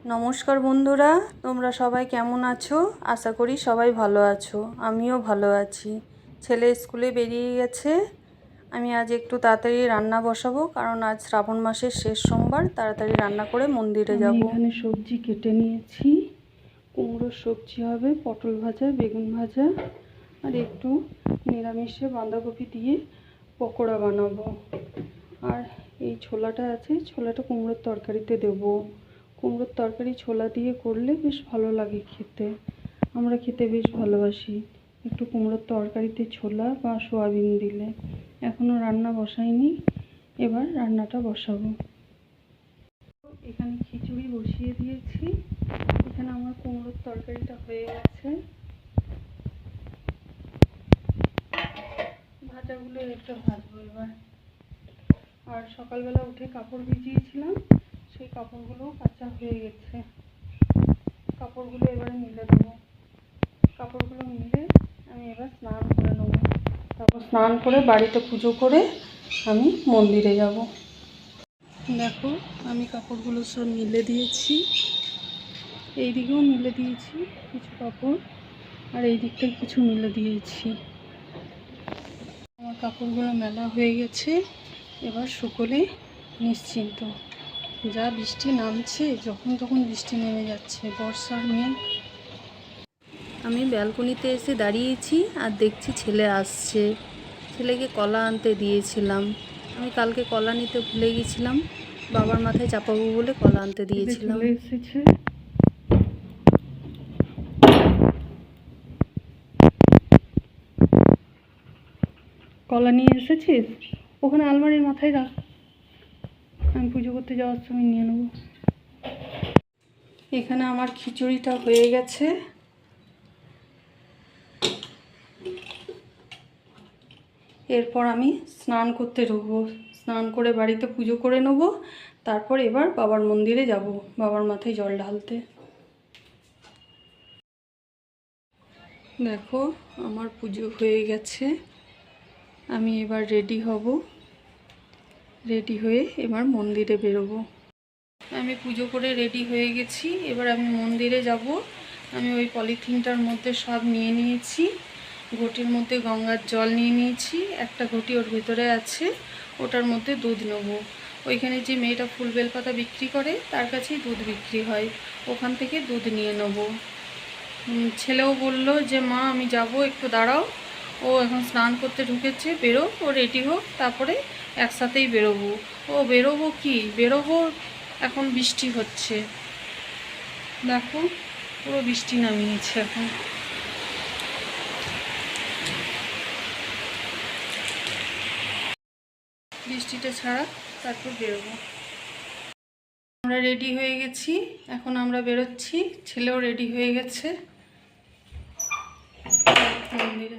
নমস্কার বন্ধুরা, তোমরা সবাই কেমন আছো? আশা করি সবাই ভালো আছো। আমিও ভালো আছি। ছেলে স্কুলে বেরিয়ে গেছে। আমি আজ একটু তাড়াতাড়ি রান্না বসাবো, কারণ আজ শ্রাবণ মাসের শেষ সোমবার। তাড়াতাড়ি রান্না করে মন্দিরে যাব। এখানে সবজি কেটে নিয়েছি। কুমড়োর সবজি হবে, পটল ভাজা, বেগুন ভাজা, আর একটু নিরামিষে বাঁধাকপি দিয়ে পকোড়া বানাবো। আর এই ছোলাটা আছে, ছোলাটা কুমড়োর তরকারিতে দেবো। কুমড়োর তরকারি ছোলা দিয়ে করলে বেশ ভালো লাগে খেতে। আমরা খেতে বেশ ভালোবাসি একটু কুমড়োর তরকারিতে ছোলা বা সোয়াবিন দিলে। এখনও রান্না বসাইনি, এবার রান্নাটা বসাবো। এখানে খিচুড়ি বসিয়ে দিয়েছি। এখানে আমার কুমড়োর তরকারিটা হয়ে গেছে। ভাজাগুলো একটু ভাজবো এবার। আর সকালবেলা উঠে কাপড় ভিজিয়েছিলাম, সেই কাপড়গুলোও কাঁচা হয়ে গেছে। কাপড়গুলো এবারে মিলে দেবো। কাপড়গুলো মিলে আমি এবার স্নান করে নেবো। তারপর স্নান করে বাড়িতে পুজো করে আমি মন্দিরে যাব। দেখো, আমি কাপড়গুলো সব মিলে দিয়েছি। এই দিকেও মিলে দিয়েছি কিছু কাপড়, আর এই দিকটায় কিছু মিলে দিয়েছি। আমার কাপড়গুলো মেলা হয়ে গেছে। এবার শুকোলে নিশ্চিন্ত। যা বৃষ্টি নামছে, যখন তখন বৃষ্টি নেমে যাচ্ছে, বর্ষার মেঘ। আমি ব্যালকনিতে এসে দাঁড়িয়েছি আর দেখছি ছেলে আসছে। ছেলেকে কলা আনতে দিয়েছিলাম। আমি কালকে কলা নিতে ভুলে গেছিলাম, বাবার মাথায় চাপাবো বলে কলা আনতে দিয়েছিলাম। চলে এসেছে। কলা নিয়ে এসেছিস? ওখানে আলমারির মাথায় রাখ, আমি পুজো করতে যাওয়ার সময় নিয়ে নেব। এখানে আমার খিচুড়িটা হয়ে গেছে। এরপর আমি স্নান করতে ঢুকবো। স্নান করে বাড়িতে পুজো করে নেব। তারপর এবার বাবার মন্দিরে যাব, বাবার মাথায় জল ঢালতে। দেখো, আমার পুজো হয়ে গেছে। আমি এবার রেডি হব। রেডি হয়ে এবার মন্দিরে বেরোবো। আমি পুজো করে রেডি হয়ে গেছি। এবার আমি মন্দিরে যাব। আমি ওই পলিথিনটার মধ্যে সব নিয়ে নিয়েছি। ঘটির মধ্যে গঙ্গার জল নিয়ে নিয়েছি। একটা ঘটি ওর ভেতরে আছে, ওটার মধ্যে দুধ নেব। ওইখানে যে মেয়েটা ফুল বেলপাতা বিক্রি করে, তার কাছেই দুধ বিক্রি হয়, ওখান থেকে দুধ নিয়ে নেব। ছেলেও বলল যে মা আমি যাব, একটু দাঁড়াও। ও এখন স্নান করতে ঢুকেছে, বেরো, ও রেডি হোক, তারপরে একসাথেই বেরোবো। ও বেরোবো কি বেরোবো, এখন বৃষ্টি হচ্ছে। দেখো, পুরো বৃষ্টি নামিয়েছে এখন। বৃষ্টিটা ছাড়া তারপর বেরোবো। আমরা রেডি হয়ে গেছি, এখন আমরা বেরোচ্ছি। ছেলেও রেডি হয়ে গেছে মন্দিরে।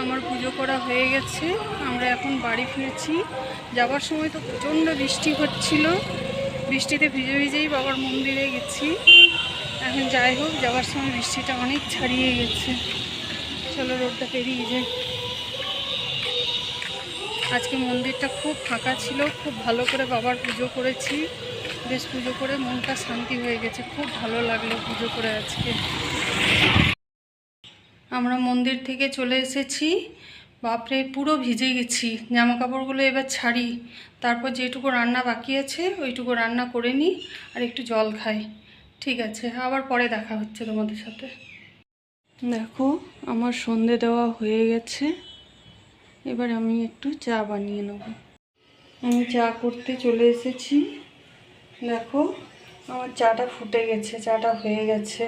আমার পুজো করা হয়ে গেছে, আমরা এখন বাড়ি ফিরছি। যাওয়ার সময় তো প্রচণ্ড বৃষ্টি হচ্ছিল, বৃষ্টিতে ভিজে ভিজেই বাবার মন্দিরে গেছি। এখন যাই হোক, যাওয়ার সময় বৃষ্টিটা অনেক ছাড়িয়ে গেছে। চলো রোডটা পেরিয়ে যাই। আজকে মন্দিরটা খুব ফাঁকা ছিল, খুব ভালো করে বাবার পুজো করেছি। বেশ পুজো করে মনটা শান্তি হয়ে গেছে, খুব ভালো লাগলো পুজো করে আজকে। আমরা মন্দির থেকে চলে এসেছি। বাপরে পুরো ভিজে গেছি, জামা কাপড়গুলো এবার ছাড়ি, তারপর যেটুকু রান্না বাকি আছে ওইটুকু রান্না করে নিই আর একটু জল খাই। ঠিক আছে, আবার পরে দেখা হচ্ছে তোমাদের সাথে। দেখো আমার সন্ধে দেওয়া হয়ে গেছে, এবার আমি একটু চা বানিয়ে নেব। আমি চা করতে চলে এসেছি। দেখো আমার চাটা ফুটে গেছে, চাটা হয়ে গেছে।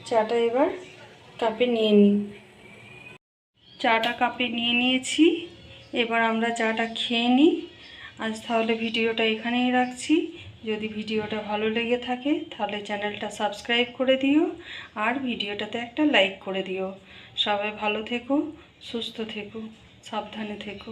চাটা এবার কাপে নিয়ে নিই। চাটা কাপে নিয়ে নিয়েছি, এবার আমরা চাটা খেয়ে নিই। আজ তাহলে ভিডিওটা এখানেই রাখছি। যদি ভিডিওটা ভালো লেগে থাকে তাহলে চ্যানেলটা সাবস্ক্রাইব করে দিও আর ভিডিওটাতে একটা লাইক করে দিও। সবাই ভালো থেকো, সুস্থ থেকো, সাবধানে থেকো।